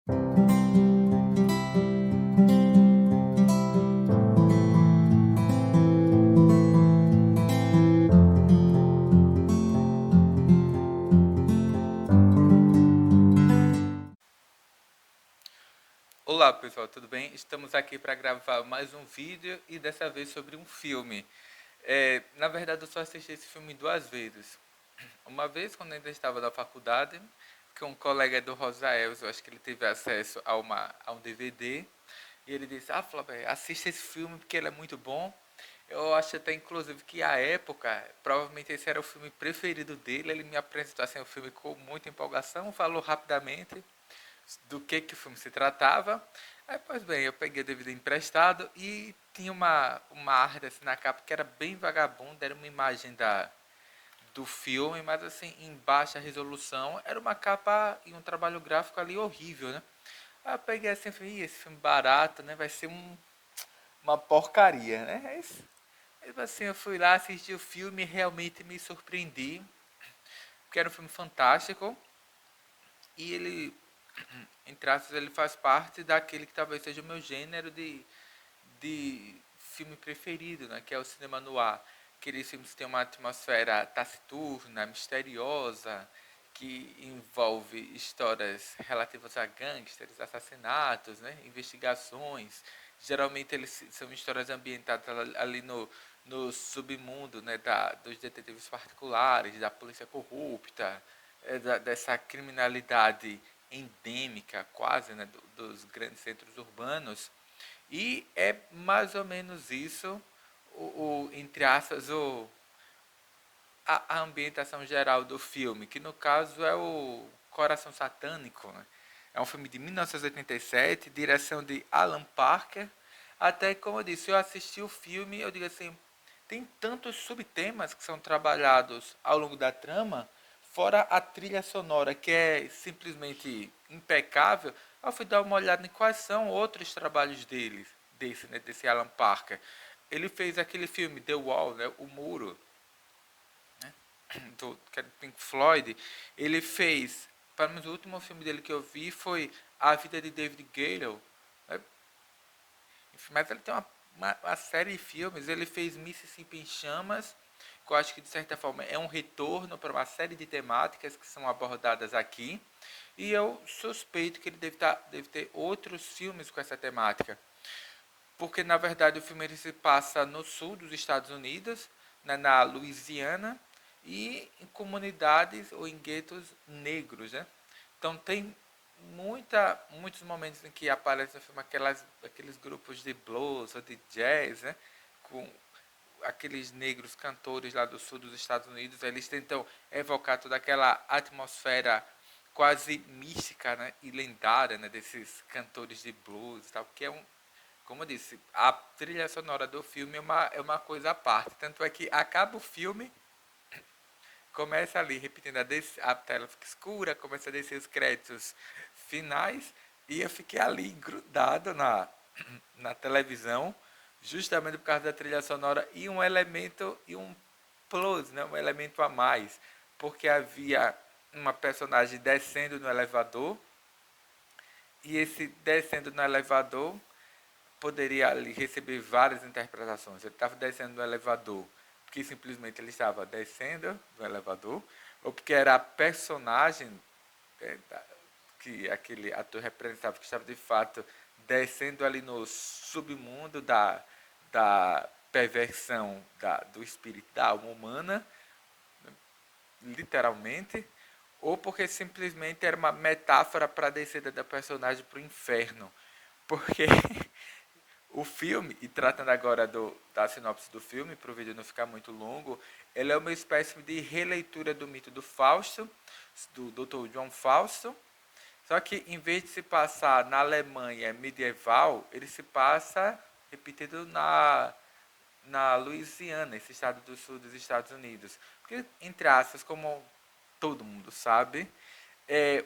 Olá pessoal, tudo bem? Estamos aqui para gravar mais um vídeo e dessa vez sobre um filme. Na verdade, eu só assisti esse filme duas vezes. Uma vez, quando eu ainda estava na faculdade, que um colega do Rosael, eu acho que ele teve acesso a um DVD, e ele disse: Ah, Flávio, assista esse filme porque ele é muito bom. Eu acho até, inclusive, que à época, provavelmente esse era o filme preferido dele. Ele me apresentou assim, o filme com muita empolgação, falou rapidamente do que o filme se tratava. Aí, pois bem, eu peguei o DVD emprestado e tinha uma arte assim na capa que era bem vagabunda, era uma imagem do filme, mas assim, em baixa resolução, era uma capa e um trabalho gráfico ali horrível, né? Aí eu peguei assim e falei, esse filme barato, né? Vai ser uma porcaria, né? Mas assim, eu fui lá, assisti o filme e realmente me surpreendi, porque era um filme fantástico e ele entre aspas, ele faz parte daquele que talvez seja o meu gênero de filme preferido, né? Que é o cinema noir. Aqueles filmes que têm uma atmosfera taciturna, misteriosa, que envolve histórias relativas a gangsters, assassinatos, né? Investigações. Geralmente eles são histórias ambientadas ali no submundo, né? Dos detetives particulares, da polícia corrupta, dessa criminalidade endêmica quase, né, dos grandes centros urbanos. E é mais ou menos isso, entre aspas, a ambientação geral do filme, que no caso é o Coração Satânico. Né? É um filme de 1987, direção de Alan Parker. Até como eu disse, eu assisti o filme, eu digo assim, tem tantos subtemas que são trabalhados ao longo da trama, fora a trilha sonora, que é simplesmente impecável. Eu fui dar uma olhada em quais são outros trabalhos desse Alan Parker. Ele fez aquele filme The Wall, né, O Muro, que é do Pink Floyd. Ele fez, pelo menos o último filme dele que eu vi foi A Vida de David Gale. Né? Enfim, mas ele tem uma série de filmes. Ele fez Mississippi em Chamas, que eu acho que de certa forma é um retorno para uma série de temáticas que são abordadas aqui. E eu suspeito que ele deve ter outros filmes com essa temática. Porque na verdade o filme ele se passa no sul dos Estados Unidos, né, na Louisiana, e em comunidades ou em guetos negros. Né? Então tem muitos momentos em que aparecem no filme aqueles grupos de blues ou de jazz, né? Com aqueles negros cantores lá do sul dos Estados Unidos. Eles tentam evocar toda aquela atmosfera quase mística, né? E lendária, né? Desses cantores de blues e tal, que é como eu disse, a trilha sonora do filme é uma coisa à parte. Tanto é que acaba o filme, começa ali repetindo a tela fica escura, começa a descer os créditos finais, e eu fiquei ali grudado na televisão, justamente por causa da trilha sonora e um elemento e um plus, né? Um elemento a mais, porque havia uma personagem descendo no elevador, e esse descendo no elevador poderia ali receber várias interpretações. Ele estava descendo no elevador porque simplesmente ele estava descendo do elevador, ou porque era a personagem é, que aquele ator representava, que estava de fato descendo ali no submundo da perversão do espírito da alma humana, literalmente, ou porque simplesmente era uma metáfora para a descida da personagem para o inferno. Porque o filme, e tratando agora da sinopse do filme, para o vídeo não ficar muito longo, ele é uma espécie de releitura do mito do Fausto, do Dr. João Fausto, só que em vez de se passar na Alemanha medieval, ele se passa, repetido, na Louisiana, esse estado do sul dos Estados Unidos. Porque, entre aspas, como todo mundo sabe,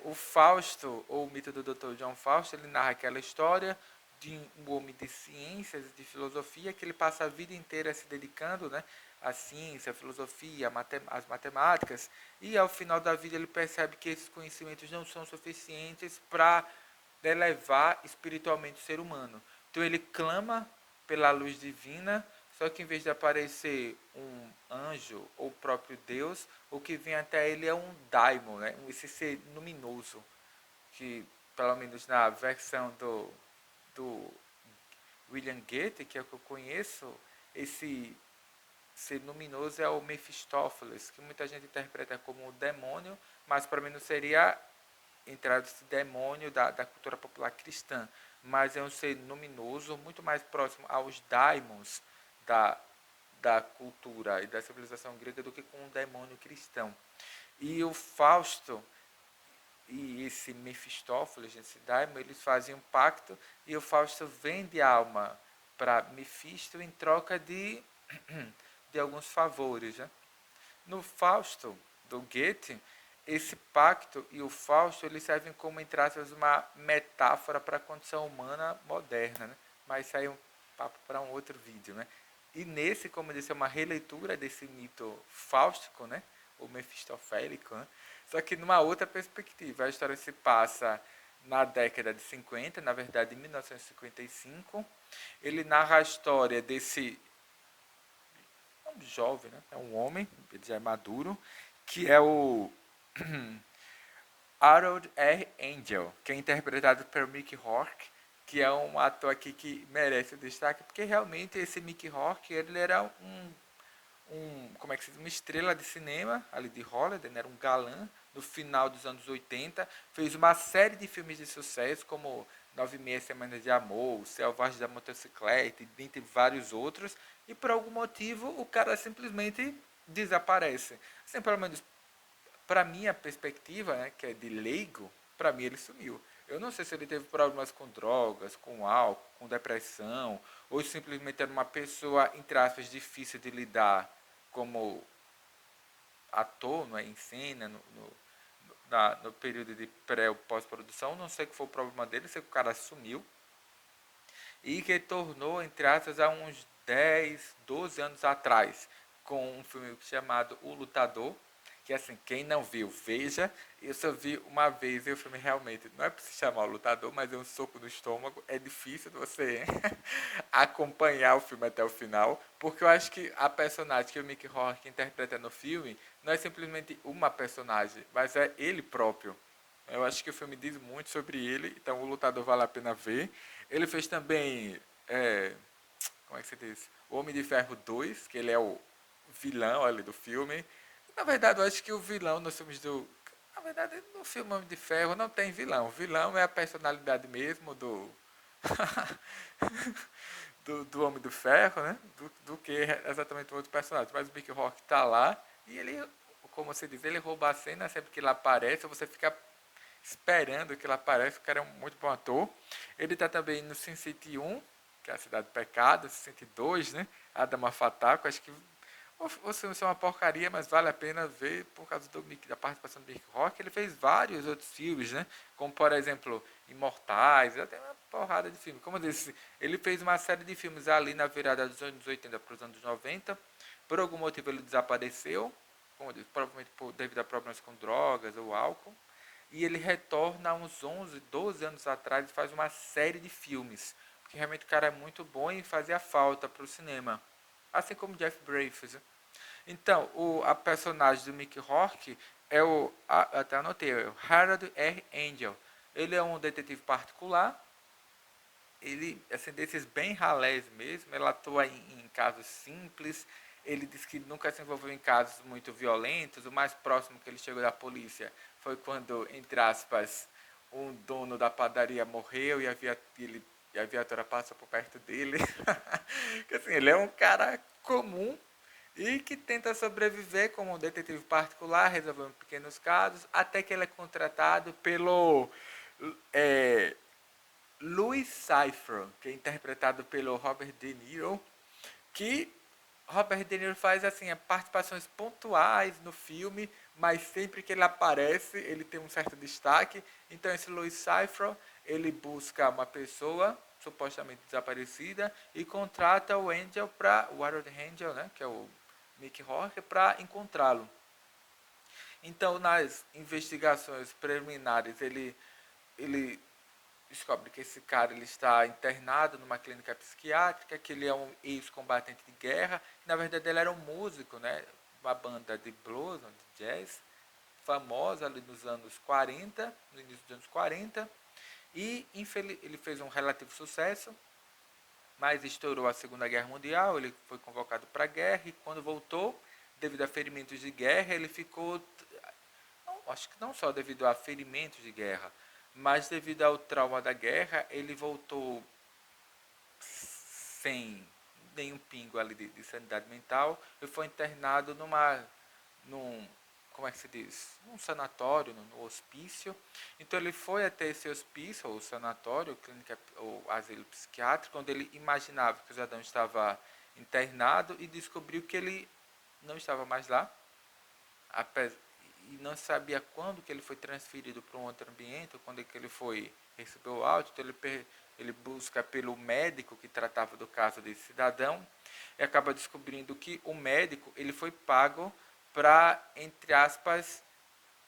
o Fausto, ou o mito do Dr. John Fausto, ele narra aquela história de um homem de ciências, de filosofia, que ele passa a vida inteira se dedicando, né, à ciência, à filosofia, às matemáticas, e ao final da vida ele percebe que esses conhecimentos não são suficientes para de elevar espiritualmente o ser humano. Então ele clama pela luz divina, só que em vez de aparecer um anjo ou o próprio Deus, o que vem até ele é um daimon, né? Esse ser luminoso, que pelo menos na versão do William Goethe, que é o que eu conheço, esse ser luminoso é o Mephistófeles, que muita gente interpreta como um demônio, mas para mim não seria entrado esse demônio da cultura popular cristã, mas é um ser luminoso, muito mais próximo aos daimons da, da cultura e da civilização grega do que com um demônio cristão. E o Fausto e esse Mephistófeles, esse daimon, eles fazem um pacto e o Fausto vende a alma para Mefisto em troca de alguns favores. Né? No Fausto, do Goethe, esse pacto e o Fausto eles servem como, entre aspas, uma metáfora para a condição humana moderna. Né? Mas isso aí é um papo para um outro vídeo. Né? E nesse, como eu disse, é uma releitura desse mito fáustico, né? Ou mefistofélico, né? Só que numa outra perspectiva. A história se passa na década de 50, na verdade em 1955. Ele narra a história desse um jovem, né? É um homem, ele já é maduro, que é o Harold R. Angel, que é interpretado por Mickey Rourke, que é um ator aqui que merece o destaque, porque realmente esse Mickey Rourke, ele era como é que se diz, uma estrela de cinema, ali de Hollywood, né? Era um galã, no final dos anos 80, fez uma série de filmes de sucesso, como 9 e Meia Semanas de Amor, O Selvagem da Motocicleta, e dentre vários outros, e por algum motivo o cara simplesmente desaparece. Assim, pelo menos para minha perspectiva, né, que é de leigo, para mim ele sumiu. Eu não sei se ele teve problemas com drogas, com álcool, com depressão, ou simplesmente era uma pessoa, entre aspas, difícil de lidar como ator, não é, em cena, no período de pré ou pós-produção. Não sei o que foi o problema dele, sei que o cara sumiu. E que tornou, entre aspas, há uns 10, 12 anos atrás, com um filme chamado O Lutador, que assim, quem não viu, veja. Eu só vi uma vez e o filme realmente não é para se chamar O Lutador, mas é um soco no estômago. É difícil de você acompanhar o filme até o final, porque eu acho que a personagem que o Mickey Rourke interpreta no filme não é simplesmente uma personagem, mas é ele próprio. Eu acho que o filme diz muito sobre ele, então o Lutador vale a pena ver. Ele fez também, como é que se diz? O Homem de Ferro 2, que ele é o vilão ali do filme. Na verdade, eu acho que o vilão nos filmes do... Na verdade, no filme Homem de Ferro não tem vilão. O vilão é a personalidade mesmo do Homem do Ferro, né? Do que exatamente o outro personagem. Mas o Mickey Rourke tá lá e ele, como você diz, ele rouba a cena sempre que ele aparece, você fica esperando que ele apareça, o cara é um muito bom ator. Ele está também no Sin City 1, que é a Cidade do Pecado, Sin City 2, né? A Dama Fatal, que eu acho que os filmes são uma porcaria, mas vale a pena ver por causa da participação do Mickey Rourke. Ele fez vários outros filmes, né? Como, por exemplo, Imortais, até uma porrada de filmes. Como eu disse, ele fez uma série de filmes ali na virada dos anos 80 para os anos 90. Por algum motivo ele desapareceu, como eu disse, provavelmente devido a problemas com drogas ou álcool. E ele retorna há uns 11, 12 anos atrás e faz uma série de filmes. Porque realmente o cara é muito bom e fazia falta para o cinema. Assim como Jeff Bridges. Então, a personagem do Mickey Rourke é até anotei, é o Harold R. Angel. Ele é um detetive particular. Ele, assim, desses bem ralés mesmo, ele atua em casos simples. Ele diz que nunca se envolveu em casos muito violentos. O mais próximo que ele chegou da polícia foi quando, entre aspas, um dono da padaria morreu e a viatura passa por perto dele. Assim, ele é um cara comum e que tenta sobreviver como um detetive particular, resolvendo pequenos casos, até que ele é contratado pelo Louis Cyphre, que é interpretado pelo Robert De Niro, que Robert De Niro faz assim, participações pontuais no filme, mas sempre que ele aparece, ele tem um certo destaque. Então esse Louis Cyphre, ele busca uma pessoa supostamente desaparecida e contrata o Angel para o Harold Angel, né, que é o Mickey Rourke, para encontrá-lo. Então nas investigações preliminares ele descobre que esse cara ele está internado numa clínica psiquiátrica, que ele é um ex-combatente de guerra, que na verdade ele era um músico, né? Uma banda de blues, de jazz, famosa ali nos anos 40, no início dos anos 40, e ele fez um relativo sucesso, mas estourou a Segunda Guerra Mundial, ele foi convocado para a guerra e quando voltou, devido a ferimentos de guerra, ele ficou, não, acho que não só devido a ferimentos de guerra, mas devido ao trauma da guerra, ele voltou sem nenhum pingo ali de sanidade mental e foi internado num, como é que se diz? Num sanatório, no hospício. Então ele foi até esse hospício, ou sanatório, clínica, ou asilo psiquiátrico, onde ele imaginava que o cidadão estava internado e descobriu que ele não estava mais lá, e não sabia quando que ele foi transferido para um outro ambiente, ou quando é que ele foi receber o áudio, então ele busca pelo médico que tratava do caso desse cidadão e acaba descobrindo que o médico ele foi pago para, entre aspas,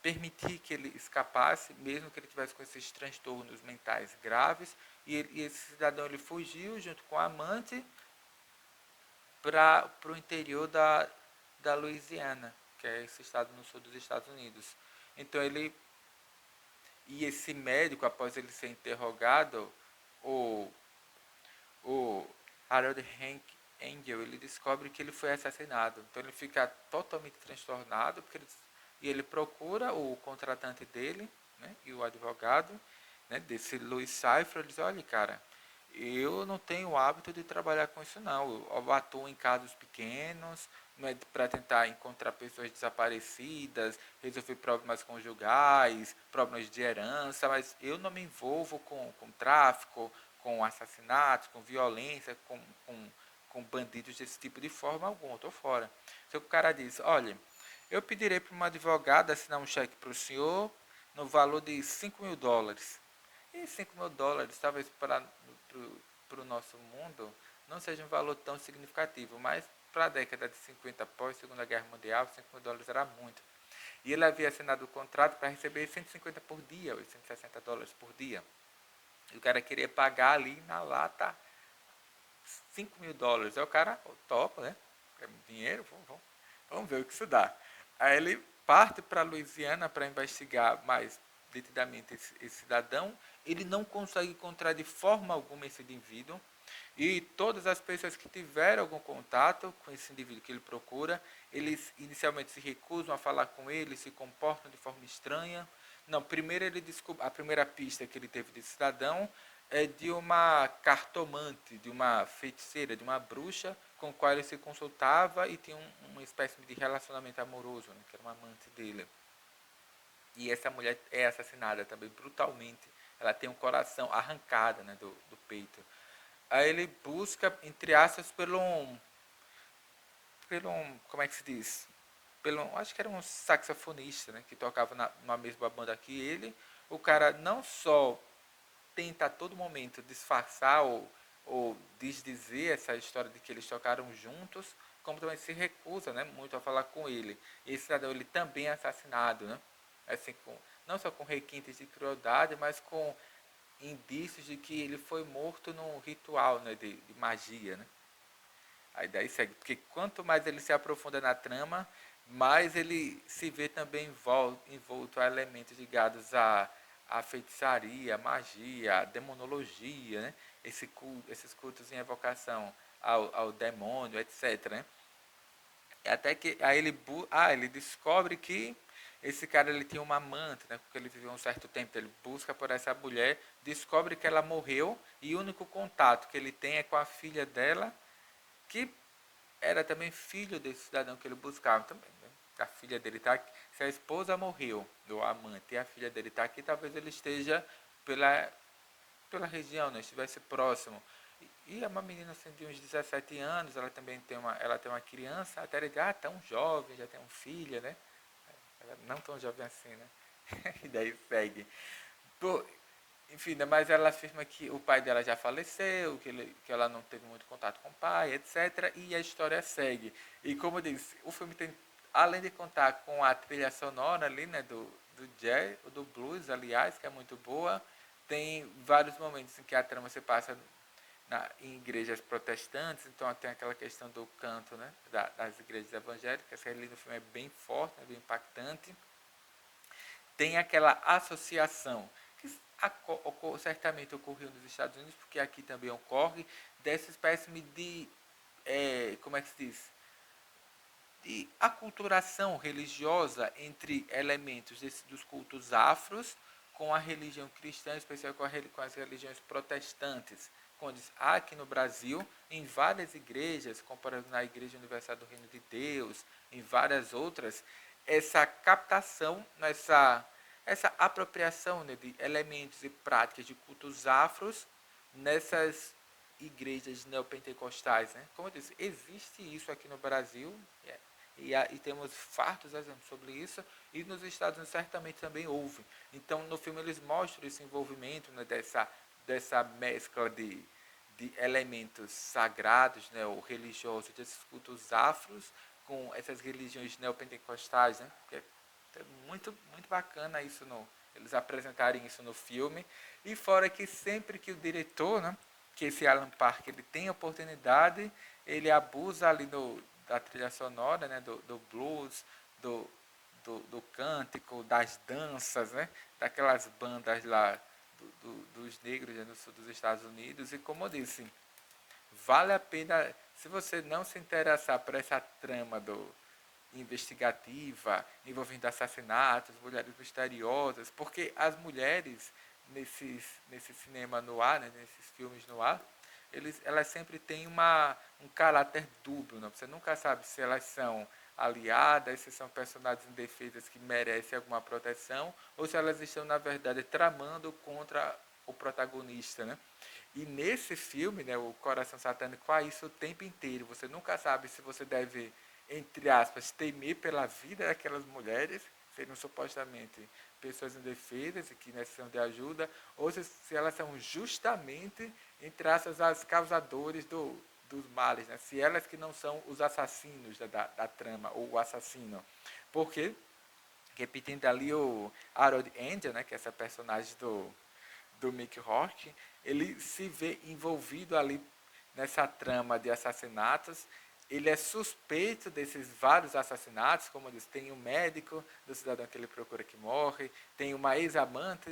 permitir que ele escapasse, mesmo que ele tivesse com esses transtornos mentais graves, e esse cidadão ele fugiu junto com a amante para o interior da Louisiana, que é esse estado no sul dos Estados Unidos. Então ele e esse médico, após ele ser interrogado, o, o Harold Hank Angel, ele descobre que ele foi assassinado. Então ele fica totalmente transtornado, e ele procura o contratante dele, né, e o advogado, né, desse Louis Cypher, ele diz, olha cara, eu não tenho o hábito de trabalhar com isso não, eu atuo em casos pequenos, não é para tentar encontrar pessoas desaparecidas, resolver problemas conjugais, problemas de herança, mas eu não me envolvo com tráfico, com assassinatos, com violência, com bandidos desse tipo de forma alguma, eu estou fora. Então o cara diz, olha, eu pedirei para uma advogada assinar um cheque para o senhor no valor de US$ 5.000. E US$ 5.000, talvez para o nosso mundo, não seja um valor tão significativo, mas para a década de 50 após a Segunda Guerra Mundial, US$ 5.000 era muito. E ele havia assinado o contrato para receber 150 por dia, ou US$ 160 por dia. E o cara queria pagar ali na lata US$ 5.000. Aí o cara, topa, né? É dinheiro, vamos ver o que isso dá. Aí ele parte para a Louisiana para investigar mais detidamente esse cidadão. Ele não consegue encontrar de forma alguma esse indivíduo. E todas as pessoas que tiveram algum contato com esse indivíduo que ele procura, eles inicialmente se recusam a falar com ele, se comportam de forma estranha. Não, primeiro ele descobre, a primeira pista que ele teve desse cidadão é de uma cartomante, de uma feiticeira, de uma bruxa com a qual ele se consultava e tinha uma espécie de relacionamento amoroso, né, que era uma amante dele. E essa mulher é assassinada também brutalmente. Ela tem um coração arrancado, né, do peito. Aí ele busca, entre aspas, como é que se diz? Acho que era um saxofonista, né, que tocava numa mesma banda que ele. O cara não só tenta a todo momento disfarçar ou desdizer essa história de que eles tocaram juntos, como também se recusa, né, muito a falar com ele. E esse cidadão ele também é assassinado, né? Assim, não só com requintes de crueldade, mas com indícios de que ele foi morto num ritual, né, de magia, né? Aí daí segue, porque quanto mais ele se aprofunda na trama, mais ele se vê também envolto a elementos ligados à feitiçaria, magia, demonologia, né? Esses cultos em evocação ao demônio, etc. Né? Até que aí ele descobre que esse cara ele tinha uma amante, né? Porque ele viveu um certo tempo, ele busca por essa mulher, descobre que ela morreu e o único contato que ele tem é com a filha dela, que era também filho desse cidadão que ele buscava também. Né? A filha dele está aqui. Se a esposa morreu, do amante, e a filha dele está aqui, talvez ele esteja pela região, né? Estivesse próximo. E é uma menina assim, de uns 17 anos, ela também tem uma criança, até ele diz, tão jovem, já tem um filho, né? Ela não tão jovem assim, né? E daí segue. Pô, enfim, mas ela afirma que o pai dela já faleceu, que ela não teve muito contato com o pai, etc. E a história segue. E como eu disse, o filme tem, além de contar com a trilha sonora ali, né, do jazz, do blues, aliás, que é muito boa, Tem vários momentos em que a trama se passa em igrejas protestantes, então tem aquela questão do canto, né, das igrejas evangélicas, que ali no filme é bem forte, é bem impactante. Tem aquela associação, que certamente ocorreu nos Estados Unidos, porque aqui também ocorre, dessa espécie de, como é que se diz? De aculturação religiosa entre elementos dos cultos afros com a religião cristã, em especial com as religiões protestantes. Quando há aqui no Brasil, em várias igrejas, como por exemplo na Igreja Universal do Reino de Deus, em várias outras, essa captação, essa apropriação, né, de elementos e práticas de cultos afros nessas igrejas neopentecostais. Né? Como eu disse, existe isso aqui no Brasil, e temos fartos exemplos sobre isso, e nos Estados Unidos certamente também houve. Então, no filme eles mostram esse envolvimento, né, dessa mescla de elementos sagrados, né, ou religiosos, desses cultos afros, com essas religiões neopentecostais. Né? É muito, muito bacana isso, eles apresentarem isso no filme. E fora que sempre que o diretor, né, que esse Alan Park, ele tem oportunidade, ele abusa ali da trilha sonora, né, do blues, do cântico, das danças, né, daquelas bandas lá dos negros, né, no sul dos Estados Unidos. E como eu disse, vale a pena, se você não se interessar por essa trama investigativa, envolvendo assassinatos, mulheres misteriosas, porque as mulheres nesse cinema no ar, né, nesses filmes no ar, elas sempre têm um caráter dúbio. Né? Você nunca sabe se elas são aliadas, se são personagens indefesas que merecem alguma proteção, ou se elas estão, na verdade, tramando contra o protagonista. Né? E nesse filme, né, o Coração Satânico, há isso o tempo inteiro. Você nunca sabe se você deve, entre aspas, temer pela vida daquelas mulheres, seriam supostamente pessoas indefesas e que necessitam de ajuda, ou se elas são justamente, entre aspas, as causadoras dos males, né? Se elas que não são os assassinos da trama, ou o assassino. Porque, repetindo ali o Harold Angel, né, que é essa personagem do Mickey Rourke, ele se vê envolvido ali nessa trama de assassinatos. Ele é suspeito desses vários assassinatos, como eu disse, tem um médico do cidadão que ele procura que morre, tem uma ex-amante,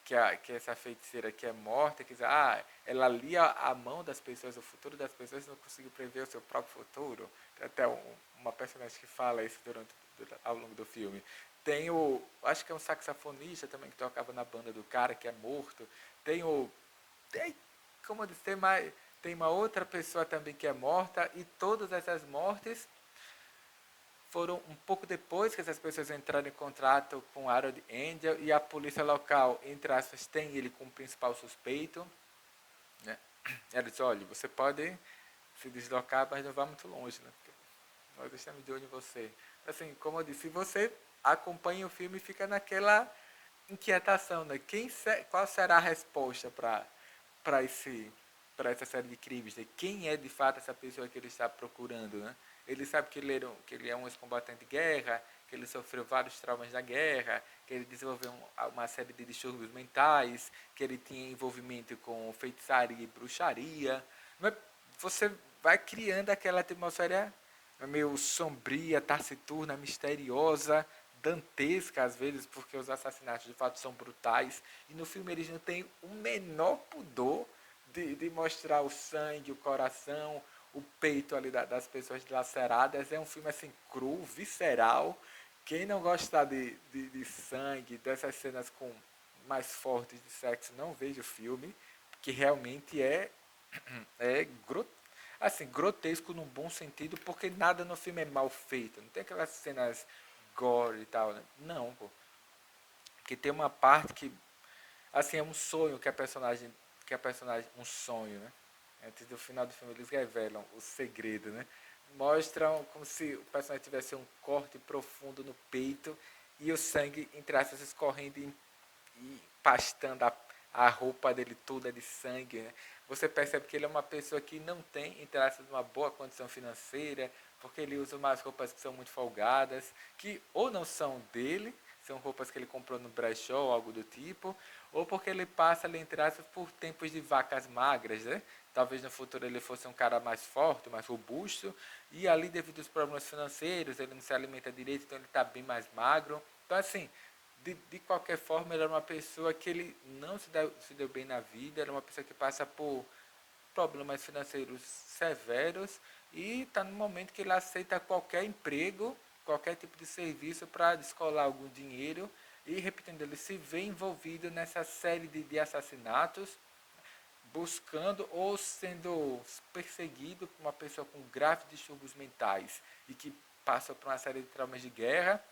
que é essa feiticeira que é morta, que diz, ela lia a mão das pessoas, o futuro das pessoas, não conseguiu prever o seu próprio futuro. Tem até uma personagem que fala isso ao longo do filme. Tem acho que é um saxofonista também que tocava na banda do cara, que é morto. Tem, como eu disse, tem uma outra pessoa também que é morta, e todas essas mortes foram um pouco depois que essas pessoas entraram em contrato com Harold Angel, e a polícia local, entre aspas, tem ele como principal suspeito. Né? Ela disse, olha, você pode se deslocar, mas não vá muito longe, né? Porque nós estamos de olho em você. Assim, como eu disse, se você acompanha o filme, fica naquela inquietação, né? Qual será a resposta para essa série de crimes? Né? Quem é de fato essa pessoa que ele está procurando? Né? Ele sabe que ele é um ex-combatente de guerra, que ele sofreu vários traumas da guerra, que ele desenvolveu uma série de distúrbios mentais, que ele tinha envolvimento com feitiçaria e bruxaria. Mas você vai criando aquela atmosfera meio sombria, taciturna, misteriosa, dantesca às vezes, porque os assassinatos de fato são brutais. E no filme eles não têm o menor pudor de mostrar o sangue, o coração, o peito ali das pessoas dilaceradas. É um filme assim cru, visceral. Quem não gostar de sangue, dessas cenas mais fortes de sexo, não veja o filme, porque realmente é assim, grotesco num bom sentido, porque nada no filme é mal feito. Não tem aquelas cenas gore e tal, né? Não, pô. Porque tem uma parte que, assim, é um sonho que a personagem, um sonho, né? Antes do final do filme eles revelam o segredo, né? Mostram como se o personagem tivesse um corte profundo no peito e o sangue, entre aspas, escorrendo e pastando a roupa dele toda de sangue. Né? Você percebe que ele é uma pessoa que não tem, entre aspas, uma boa condição financeira, porque ele usa umas roupas que são muito folgadas, que ou não são dele, são roupas que ele comprou no brechó ou algo do tipo, ou porque ele passa ali, entre aspas, por tempos de vacas magras, né? Talvez no futuro ele fosse um cara mais forte, mais robusto, e ali devido aos problemas financeiros, ele não se alimenta direito, então ele está bem mais magro. Então assim, de qualquer forma, ele era uma pessoa que ele não se deu bem na vida, era uma pessoa que passa por problemas financeiros severos e está no momento que ele aceita qualquer emprego, qualquer tipo de serviço para descolar algum dinheiro e, repetindo, ele se vê envolvido nessa série de assassinatos, buscando ou sendo perseguido por uma pessoa com graves distúrbios mentais e que passa por uma série de traumas de guerra.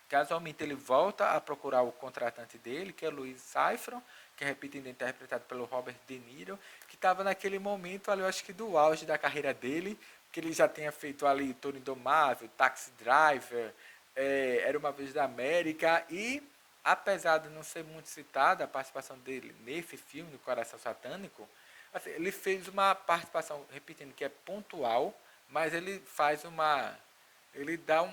Casualmente ele volta a procurar o contratante dele, que é Louis Cyphron, que é repetindo interpretado pelo Robert De Niro, que estava naquele momento ali, eu acho que do auge da carreira dele, que ele já tinha feito ali Toro Indomável, Taxi Driver, Era Uma Vez da América, e apesar de não ser muito citada a participação dele nesse filme, do Coração Satânico, assim, ele fez uma participação, repetindo, que é pontual, mas ele faz uma... ele dá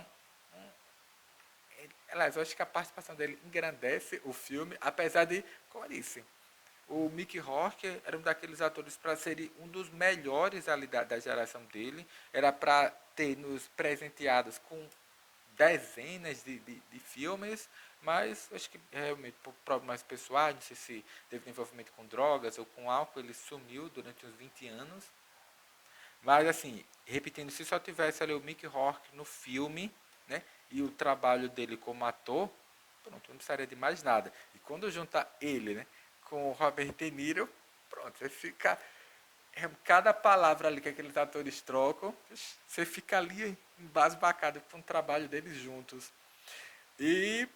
aliás, eu acho que a participação dele engrandece o filme, apesar de, como eu disse, o Mickey Rourke era um daqueles atores para ser um dos melhores ali da geração dele, era para ter nos presenteados com dezenas de filmes, mas acho que realmente por problemas pessoais, não sei se teve envolvimento com drogas ou com álcool, ele sumiu durante uns 20 anos. Mas assim, repetindo, se só tivesse ali o Mickey Rourke no filme, né, e o trabalho dele como ator, pronto, não precisaria de mais nada. E quando junta ele, né, com o Robert De Niro, pronto, você fica cada palavra ali que aqueles atores trocam, você fica ali embasbacado com o trabalho deles juntos. E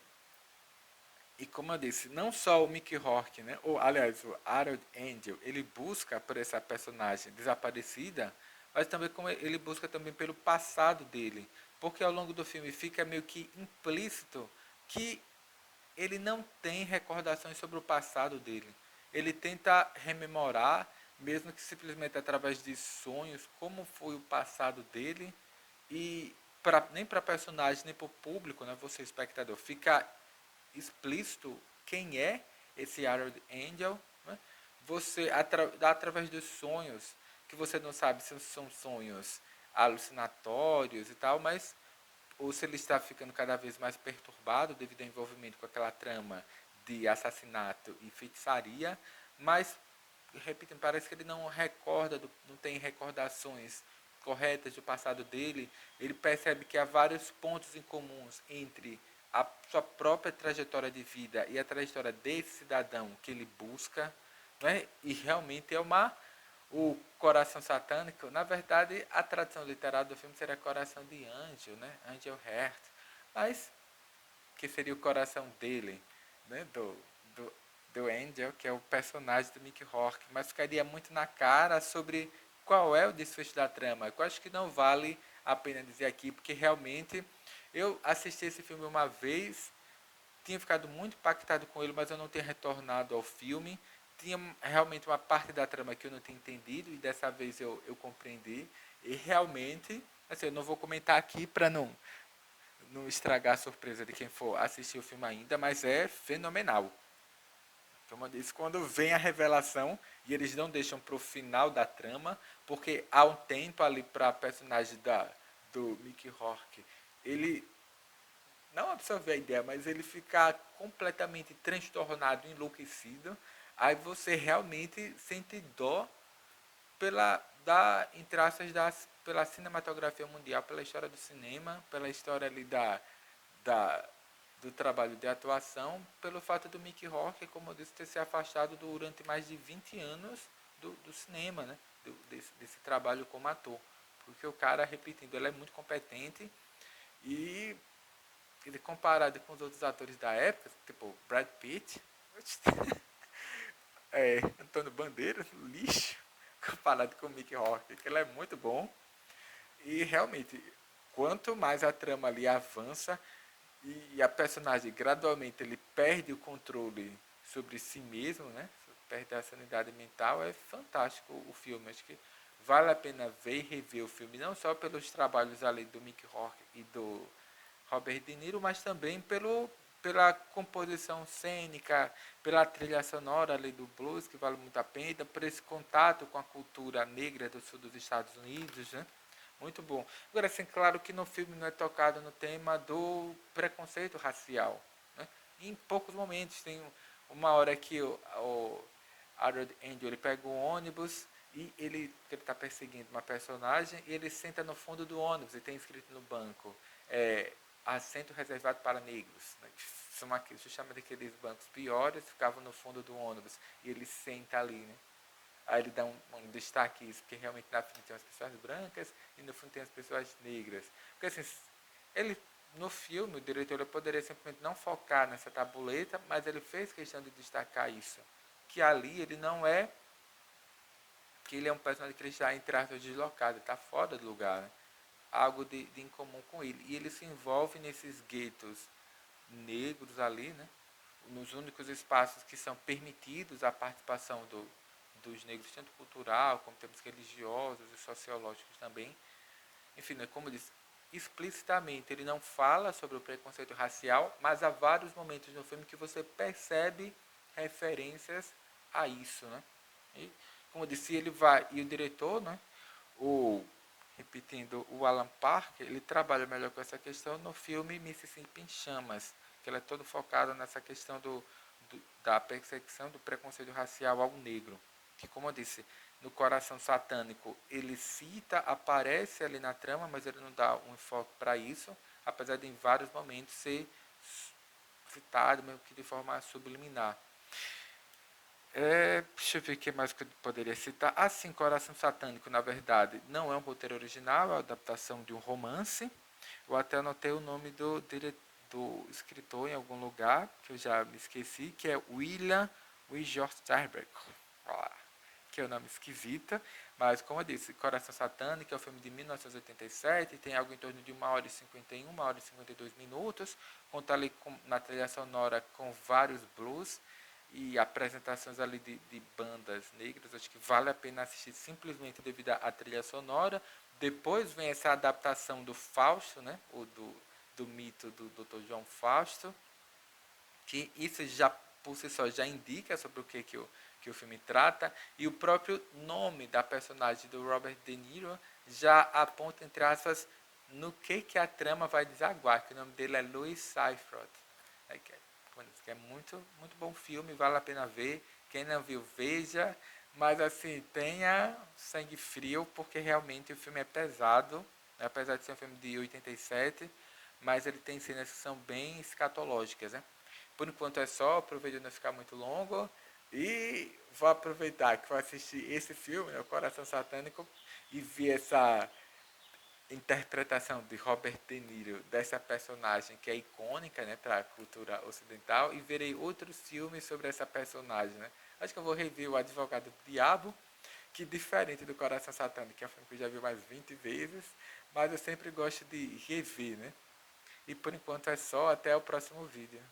como eu disse, não só o Mickey Rourke, né? Ou, aliás, o Harold Angel, ele busca por essa personagem desaparecida, mas também como ele busca também pelo passado dele, porque ao longo do filme fica meio que implícito que ele não tem recordações sobre o passado dele. Ele tenta rememorar, mesmo que simplesmente através de sonhos, como foi o passado dele e nem para personagem nem para o público, né, você espectador, fica explícito quem é esse Harold Angel, né? Você através dos sonhos, que você não sabe se são sonhos alucinatórios e tal, mas ou se ele está ficando cada vez mais perturbado devido ao envolvimento com aquela trama de assassinato e feitiçaria, mas repito, parece que ele não recorda, não tem recordações corretas do passado dele. Ele percebe que há vários pontos em comuns entre a sua própria trajetória de vida e a trajetória desse cidadão que ele busca, né? E realmente é o coração satânico. Na verdade, a tradução literal do filme seria coração de anjo, né? Angel Heart, mas que seria o coração dele, né? Do Angel, que é o personagem do Mickey Rourke, mas ficaria muito na cara sobre qual é o desfecho da trama. Eu acho que não vale a pena dizer aqui, porque realmente eu assisti esse filme uma vez, tinha ficado muito impactado com ele, mas eu não tinha retornado ao filme. Tinha realmente uma parte da trama que eu não tinha entendido e dessa vez eu compreendi. E realmente, assim, eu não vou comentar aqui para não estragar a surpresa de quem for assistir o filme ainda, mas é fenomenal. Como eu disse, quando vem a revelação e eles não deixam para o final da trama, porque há um tempo ali para a personagem do Mickey Rourke, ele não absorver a ideia, mas ele ficar completamente transtornado, enlouquecido, aí você realmente sente dó entre aspas, pela cinematografia mundial, pela história do cinema, pela história ali da, do trabalho de atuação, pelo fato do Mickey Rourke, como eu disse, ter se afastado durante mais de 20 anos do cinema, né? Desse trabalho como ator. Porque o cara, repetindo, ele é muito competente e ele comparado com os outros atores da época, tipo Brad Pitt, Antônio Bandeiras, lixo, comparado com o Mickey Rourke, que ele é muito bom. E realmente, quanto mais a trama ali avança e a personagem gradualmente ele perde o controle sobre si mesmo, né? Perde a sanidade mental, é fantástico o filme. Acho que vale a pena ver e rever o filme, não só pelos trabalhos ali do Mickey Rourke e do Robert De Niro, mas também pela composição cênica, pela trilha sonora ali do blues, que vale muito a pena, por esse contato com a cultura negra do sul dos Estados Unidos, né? Muito bom. Agora, assim, claro que no filme não é tocado no tema do preconceito racial, né? Em poucos momentos, tem uma hora que o Harold Angel ele pega um ônibus e ele está perseguindo uma personagem e ele senta no fundo do ônibus e tem escrito no banco assento reservado para negros, né? Se chama daqueles bancos piores, ficavam no fundo do ônibus e ele senta ali, né? Aí ele dá um destaque isso, porque realmente na frente tem as pessoas brancas e no fundo tem as pessoas negras. Porque assim, ele no filme, o diretor ele poderia simplesmente não focar nessa tabuleta, mas ele fez questão de destacar isso. Que ali ele não é, que ele é um personagem que ele está, entre aspas, deslocado, está fora do lugar, né? Algo de incomum com ele. E ele se envolve nesses guetos negros ali, né? Nos únicos espaços que são permitidos a participação dos negros, tanto cultural, como termos religiosos e sociológicos também. Enfim, né, como eu disse, explicitamente ele não fala sobre o preconceito racial, mas há vários momentos no filme que você percebe referências a isso, né? E, como eu disse, ele vai, e o diretor, né, o, repetindo, o Alan Parker, ele trabalha melhor com essa questão no filme Mississippi em Chamas, que ele é todo focado nessa questão da perseguição do preconceito racial ao negro. Que, como eu disse, no Coração Satânico, ele cita, aparece ali na trama, mas ele não dá um enfoque para isso, apesar de em vários momentos ser citado, mesmo que de forma subliminar. Deixa eu ver o que mais que eu poderia citar. Assim, Coração Satânico, na verdade, não é um roteiro original, é uma adaptação de um romance. Eu até anotei o nome do escritor em algum lugar, que eu já me esqueci, que é William Wyjorsterberg, que é um nome esquisito, mas como eu disse, Coração Satânico é um filme de 1987, tem algo em torno de 1h51, 1h52 minutos, conta ali na trilha sonora com vários blues, e apresentações ali de bandas negras, acho que vale a pena assistir simplesmente devido à trilha sonora. Depois vem essa adaptação do Fausto, né, do mito do Dr. João Fausto, que isso já por si só já indica sobre o que o filme trata, e o próprio nome da personagem do Robert De Niro já aponta, entre aspas, no que a trama vai desaguar, que o nome dele é Louis Seifert. Que é muito, muito bom filme, vale a pena ver. Quem não viu, veja. Mas assim, tenha sangue frio, porque realmente o filme é pesado, né? Apesar de ser um filme de 87, mas ele tem cenas que são bem escatológicas, né? Por enquanto é só, aproveito de não ficar muito longo. E vou aproveitar que vou assistir esse filme, né, O Coração Satânico, e ver essa interpretação de Robert De Niro dessa personagem que é icônica, né, para a cultura ocidental, e verei outros filmes sobre essa personagem, né? Acho que eu vou rever O Advogado do Diabo, que diferente do Coração Satânico, que é um filme que eu já vi mais 20 vezes, mas eu sempre gosto de rever, né? E por enquanto é só, até o próximo vídeo.